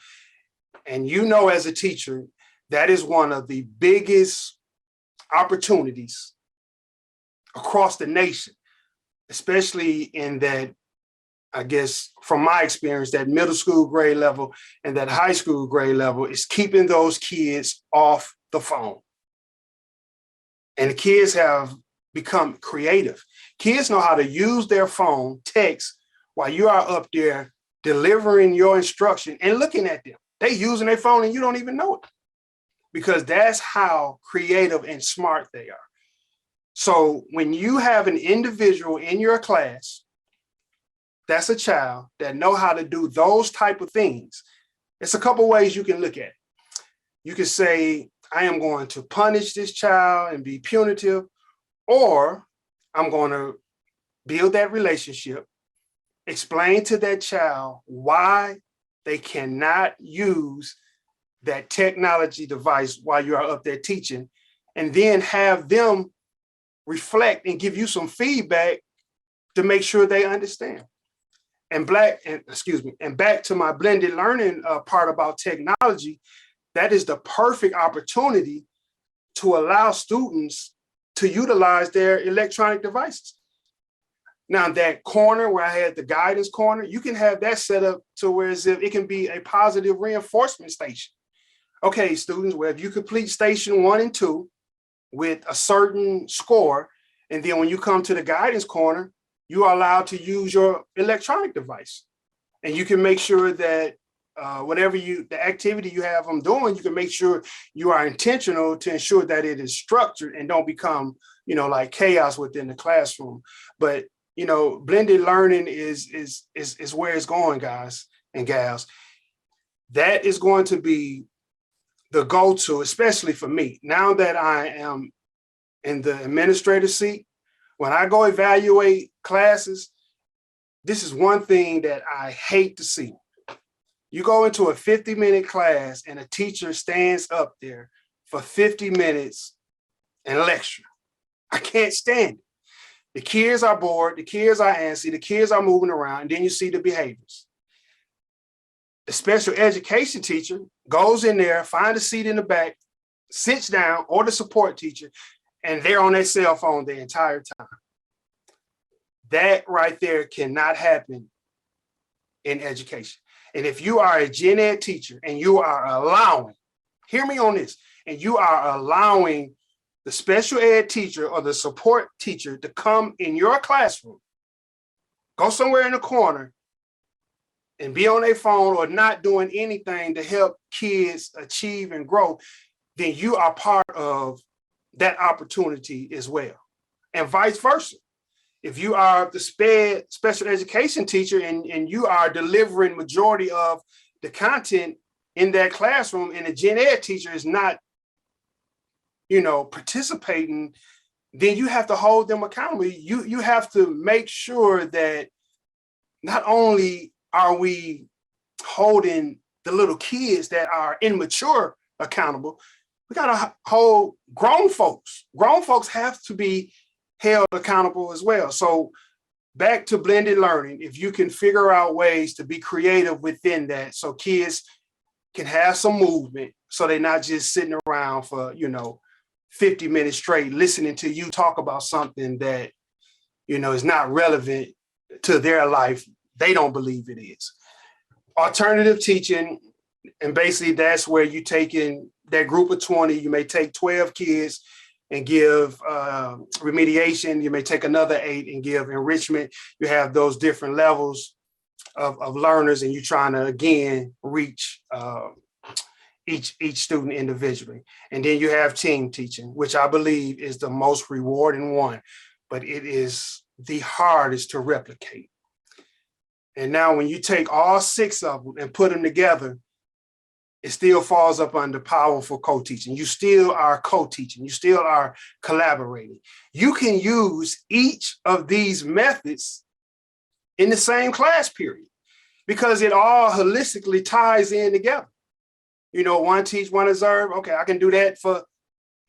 And you know, as a teacher, that is one of the biggest opportunities across the nation, especially in that, I guess, from my experience, that middle school grade level and that high school grade level is keeping those kids off the phone. And the kids have become creative. Kids know how to use their phone, text, while you are up there delivering your instruction and looking at them. They using their phone and you don't even know it, because that's how creative and smart they are. So when you have an individual in your class, that's a child that know how to do those type of things, it's a couple ways you can look at it. You can say, I am going to punish this child and be punitive, or I'm going to build that relationship, explain to that child why they cannot use that technology device while you are up there teaching, and then have them reflect and give you some feedback to make sure they understand. And back to my blended learning part about technology, that is the perfect opportunity to allow students to utilize their electronic devices. Now, that corner where I had the guidance corner, you can have that set up to where it can be a positive reinforcement station. Okay, students, well, if you complete station 1 and 2 with a certain score, and then when you come to the guidance corner, you are allowed to use your electronic device. And you can make sure that the activity you have them doing, you can make sure you are intentional to ensure that it is structured and don't become, like chaos within the classroom. But, blended learning is where it's going, guys and gals. That is going to be the go-to, especially for me. Now that I am in the administrative seat, when I go evaluate classes, this is one thing that I hate to see. You go into a 50-minute class and a teacher stands up there for 50 minutes and lecture. I can't stand it. The kids are bored, the kids are antsy, the kids are moving around, and then you see the behaviors. The special education teacher goes in there, finds a seat in the back, sits down, or the support teacher, and they're on their cell phone the entire time. That right there cannot happen in education. And if you are a gen ed teacher and you are allowing, hear me on this, and you are allowing the special ed teacher or the support teacher to come in your classroom, go somewhere in the corner and be on their phone or not doing anything to help kids achieve and grow, then you are part of that opportunity as well. And vice versa. If you are the special education teacher and you are delivering majority of the content in that classroom and the gen ed teacher is not, participating, then you have to hold them accountable. You have to make sure that not only are we holding the little kids that are immature accountable, we got to hold grown folks. Grown folks have to be held accountable as well. So back to blended learning, if you can figure out ways to be creative within that so kids can have some movement, so they're not just sitting around for, 50 minutes straight listening to you talk about something that, is not relevant to their life. They don't believe it is. Alternative teaching, and basically that's where you take in that group of 20, you may take 12 kids and give remediation. You may take another 8 and give enrichment. You have those different levels of learners, and you're trying to, again, reach each student individually. And then you have team teaching, which I believe is the most rewarding one, but it is the hardest to replicate. And now when you take all 6 of them and put them together, it still falls up under powerful co-teaching. You still are co-teaching. You still are collaborating. You can use each of these methods in the same class period because it all holistically ties in together. One teach, one observe. Okay, I can do that for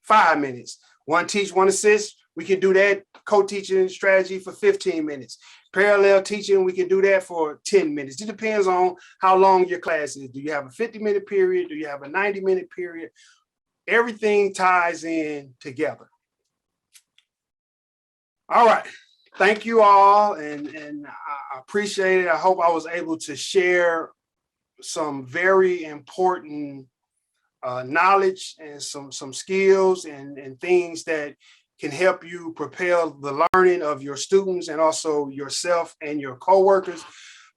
5 minutes. One teach, one assist. We can do that co-teaching strategy for 15 minutes. Parallel teaching, we can do that for 10 minutes. It depends on how long your class is. Do you have a 50-minute period? Do you have a 90-minute period? Everything ties in together. All right. Thank you all. And I appreciate it. I hope I was able to share some very important knowledge and some skills and things that can help you propel the learning of your students and also yourself and your coworkers.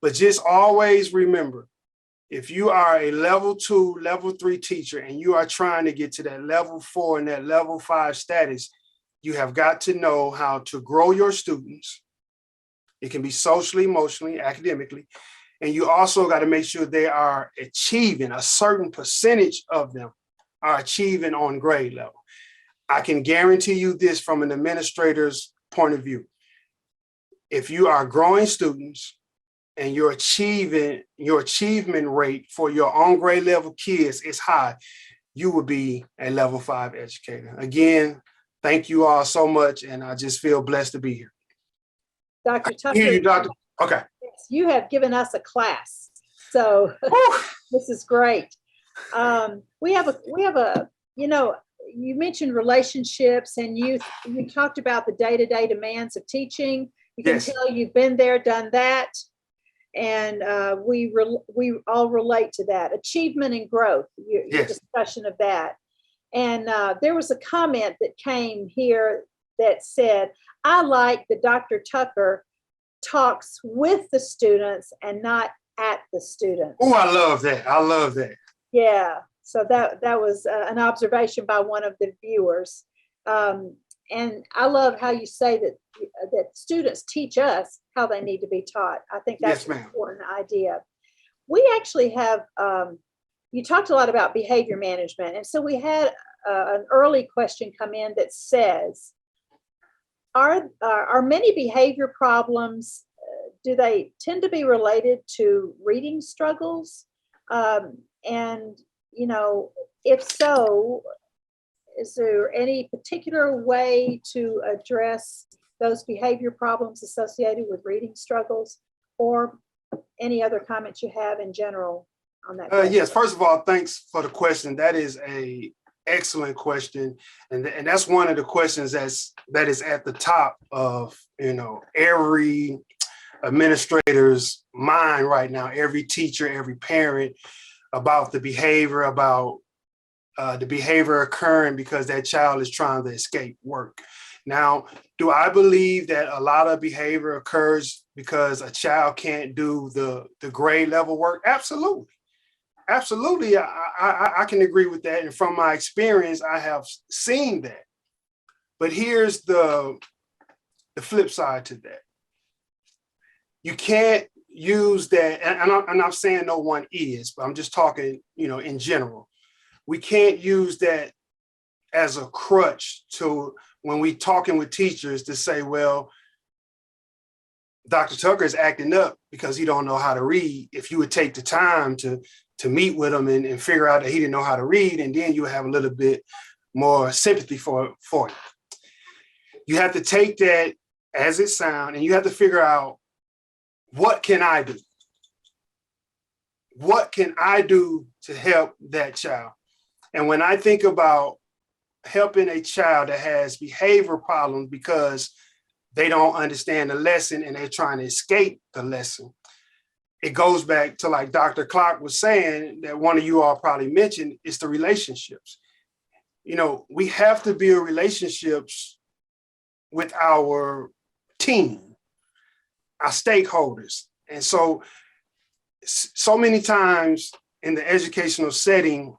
But just always remember, if you are a level 2, level 3 teacher and you are trying to get to that level 4 and that level 5 status, you have got to know how to grow your students. It can be socially, emotionally, academically. And you also got to make sure they are achieving, a certain percentage of them are achieving on grade level. I can guarantee you this from an administrator's point of view. If you are growing students and your achievement rate for your on grade level kids is high, you will be a level 5 educator. Again, thank you all so much, and I just feel blessed to be here. Dr. Tucker, Hear you, Doctor. Okay. you have given us a class, so this is great. We have a, you know, you mentioned relationships, and you talked about the day-to-day demands of teaching. You can Yes. tell you've been there, done that, and we all relate to that. Achievement and growth, your Yes. discussion of that. And there was a comment that came here that said, I like that Dr. Tucker talks with the students and not at the students. Oh, I love that. I love that. Yeah, so that was an observation by one of the viewers. And I love how you say that students teach us how they need to be taught. I think that's Yes, an ma'am. important idea. We actually have, you talked a lot about behavior management. And so we had an early question come in that says, are many behavior problems, do they tend to be related to reading struggles? And, you know, if so, is there any particular way to address those behavior problems associated with reading struggles, or any other comments you have in general on that question? Yes, first of all, thanks for the question. That is a excellent question. And that's one of the questions that is at the top of, you know, every administrator's mind right now, every teacher, every parent, about the behavior, occurring because that child is trying to escape work. Now, do I believe that a lot of behavior occurs because a child can't do the grade level work? Absolutely. Absolutely, I can agree with that. And from my experience, I have seen that. But here's the flip side to that. You can't use that, and I'm not saying no one is, but I'm just talking, you know, in general. We can't use that as a crutch to when we talking with teachers to say, well, Dr. Tucker is acting up because he don't know how to read. If you would take the time to meet with him and figure out that he didn't know how to read, and then you have a little bit more sympathy for you. You have to take that as it sounds, and you have to figure out, what can I do? What can I do to help that child? And when I think about helping a child that has behavior problems because they don't understand the lesson and they're trying to escape the lesson, it goes back to, like Dr. Clark was saying, that one of you all probably mentioned, is the relationships. You know, we have to build relationships with our team, our stakeholders. And so many times in the educational setting,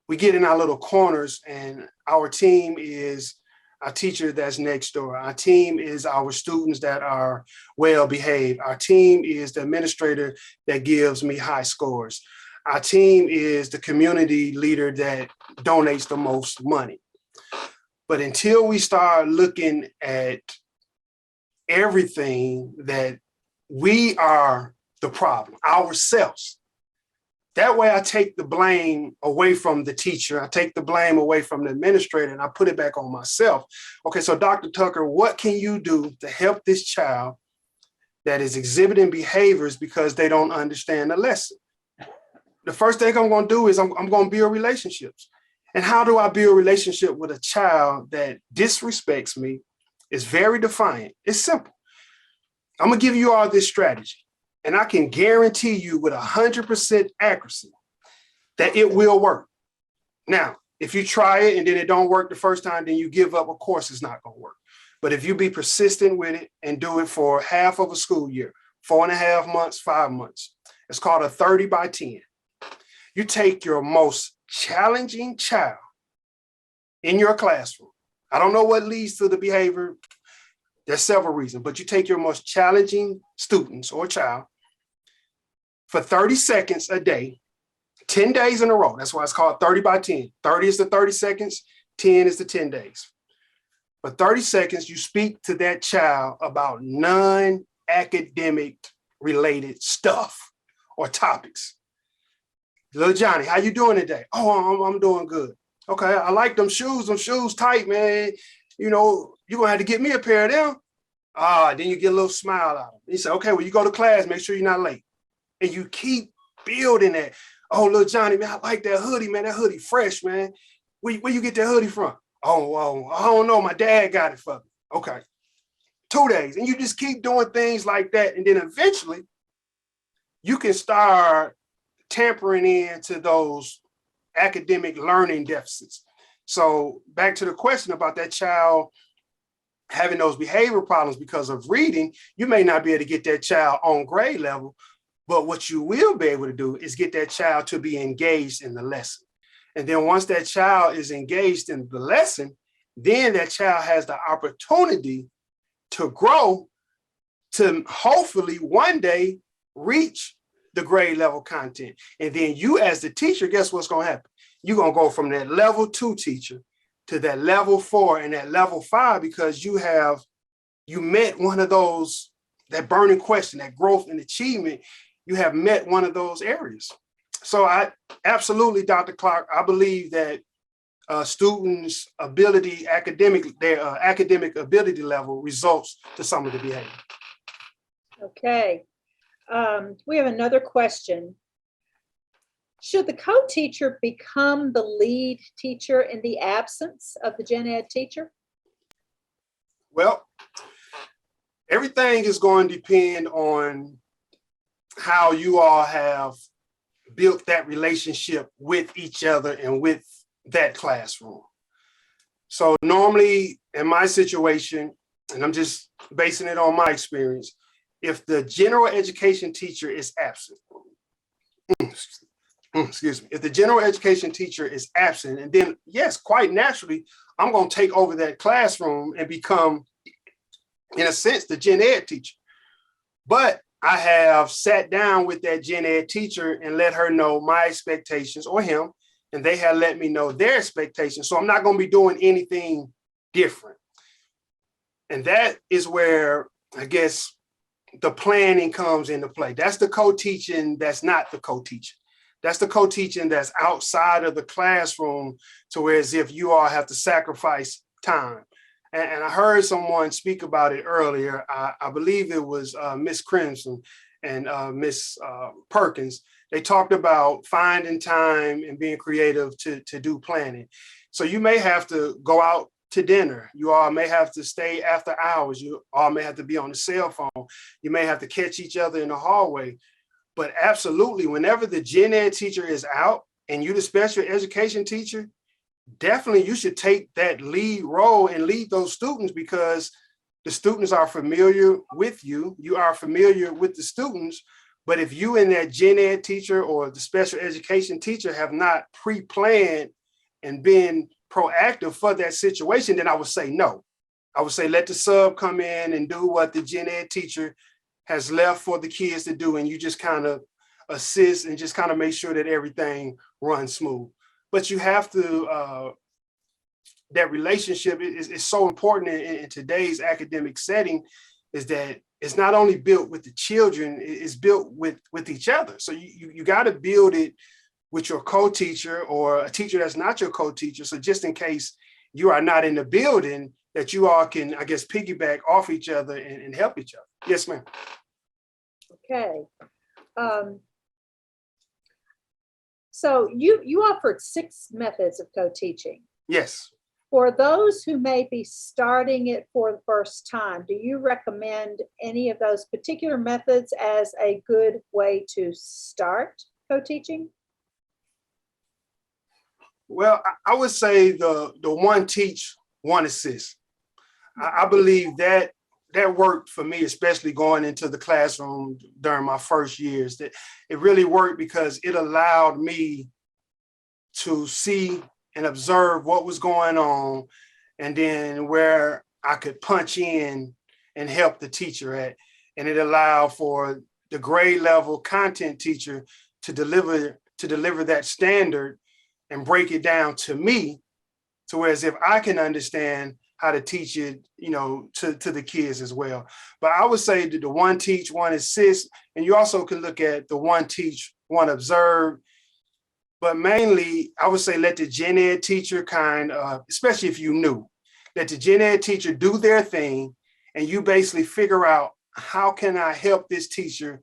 we get in our little corners, and our team is our teacher that's next door. Our team is our students that are well behaved. Our team is the administrator that gives me high scores. Our team is the community leader that donates the most money. But until we start looking at everything that we are the problem, ourselves, that way I take the blame away from the teacher. I take the blame away from the administrator, and I put it back on myself. Okay, so Dr. Tucker, what can you do to help this child that is exhibiting behaviors because they don't understand the lesson? The first thing I'm going to do is I'm going to build relationships. And how do I build a relationship with a child that disrespects me, is very defiant? It's simple. I'm going to give you all this strategy. And I can guarantee you with 100% accuracy that it will work. Now, if you try it and then it don't work the first time, then you give up, of course it's not going to work. But if you be persistent with it and do it for half of a school year, 4.5 months, 5 months, it's called a 30 by 10. You take your most challenging child in your classroom. I don't know what leads to the behavior. There's several reasons, but you take your most challenging students or child for 30 seconds a day, 10 days in a row. That's why it's called 30 by 10. 30 is the 30 seconds, 10 is the 10 days. For 30 seconds, you speak to that child about non-academic related stuff or topics. Little Johnny, how you doing today? Oh, I'm doing good. Okay, I like them shoes. Them shoes tight, man. You know, you're gonna have to get me a pair of them. Then you get a little smile out of him. He said, okay, well, you go to class, make sure you're not late. And you keep building that. Oh, little Johnny, man, I like that hoodie, man. That hoodie fresh, man. Where you get that hoodie from? Oh, I don't know. My dad got it for me. Okay. 2 days. And you just keep doing things like that. And then eventually you can start tampering into those academic learning deficits. So back to the question about that child having those behavioral problems because of reading, you may not be able to get that child on grade level, but what you will be able to do is get that child to be engaged in the lesson. And then once that child is engaged in the lesson, then that child has the opportunity to grow to hopefully one day reach the grade level content. And then you as the teacher, guess what's going to happen? You're going to go from that level 2 teacher to that level 4 and that level 5 because you met one of those, that burning question, that growth and achievement, you have met one of those areas. So I absolutely, Dr. Clark, I believe that students' ability, their academic ability level results to some of the behavior. Okay. We have another question. Should the co-teacher become the lead teacher in the absence of the gen ed teacher? Well, everything is going to depend on how you all have built that relationship with each other and with that classroom. So normally in my situation, and I'm just basing it on my experience, if the general education teacher is absent, excuse me, if the general education teacher is absent, and then yes, quite naturally, I'm going to take over that classroom and become, in a sense, the gen ed teacher. But I have sat down with that gen ed teacher and let her know my expectations, or him, and they have let me know their expectations. So I'm not going to be doing anything different. And that is where, I guess, the planning comes into play. That's the co-teaching that's not the co-teaching. That's the co-teaching that's outside of the classroom, to where as if you all have to sacrifice time. And I heard someone speak about it earlier. I believe it was Miss Crimson and Miss Perkins. They talked about finding time and being creative to do planning. So you may have to go out to dinner. You all may have to stay after hours. You all may have to be on the cell phone. You may have to catch each other in the hallway. But absolutely, whenever the gen ed teacher is out and you the special education teacher, definitely you should take that lead role and lead those students, because the students are familiar with you. You are familiar with the students. But if you and that gen ed teacher or the special education teacher have not pre-planned and been proactive for that situation, then I would say no. I would say let the sub come in and do what the gen ed teacher has left for the kids to do, and you just kind of assist and just kind of make sure that everything runs smooth. But you have to, that relationship is so important in today's academic setting, is that it's not only built with the children, it's built with each other. So you got to build it with your co-teacher or a teacher that's not your co-teacher. So just in case you are not in the building, that you all can, I guess, piggyback off each other and help each other. Yes, ma'am. Okay. So you offered 6 methods of co-teaching. Yes. For those who may be starting it for the first time, do you recommend any of those particular methods as a good way to start co-teaching? Well, I would say the one teach, one assist. I believe that worked for me, especially going into the classroom during my first years. That it really worked because it allowed me to see and observe what was going on, and then where I could punch in and help the teacher at. And it allowed for the grade level content teacher to deliver that standard and break it down to me, to whereas if I can understand how to teach it, to the kids as well. But I would say that the one teach, one assist, and you also can look at the one teach, one observe. But mainly, I would say let the gen ed teacher especially if you new, let the gen ed teacher do their thing, and you basically figure out, how can I help this teacher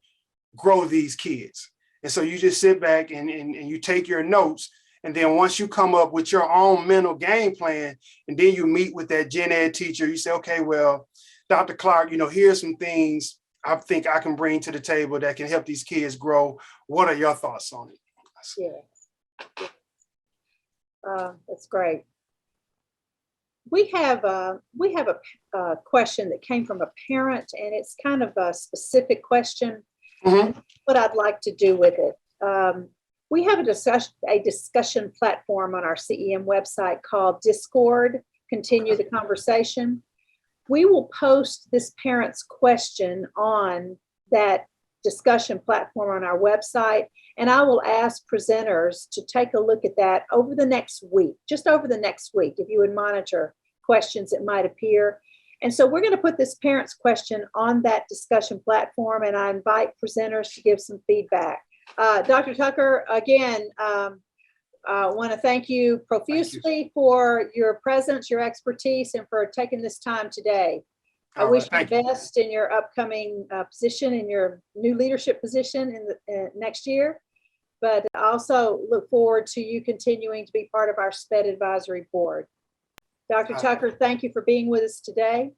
grow these kids? And so you just sit back and you take your notes. And then once you come up with your own mental game plan, and then you meet with that gen ed teacher, you say, okay, well, Dr. Clark, here's some things I think I can bring to the table that can help these kids grow. What are your thoughts on it? Yeah. That's great. We have a question that came from a parent, and it's kind of a specific question. Mm-hmm. What I'd like to do with it. We have a discussion platform on our CEM website called Discord, Continue the Conversation. We will post this parent's question on that discussion platform on our website, and I will ask presenters to take a look at that over the next week, just over the next week, if you would monitor questions that might appear. And so we're going to put this parent's question on that discussion platform, and I invite presenters to give some feedback. Dr. Tucker, again, I want to thank you profusely for your presence, your expertise, and for taking this time today. I wish you the best in your upcoming position, in your new leadership position in the next year, but also look forward to you continuing to be part of our SPED advisory board. Dr. Tucker, thank you for being with us today.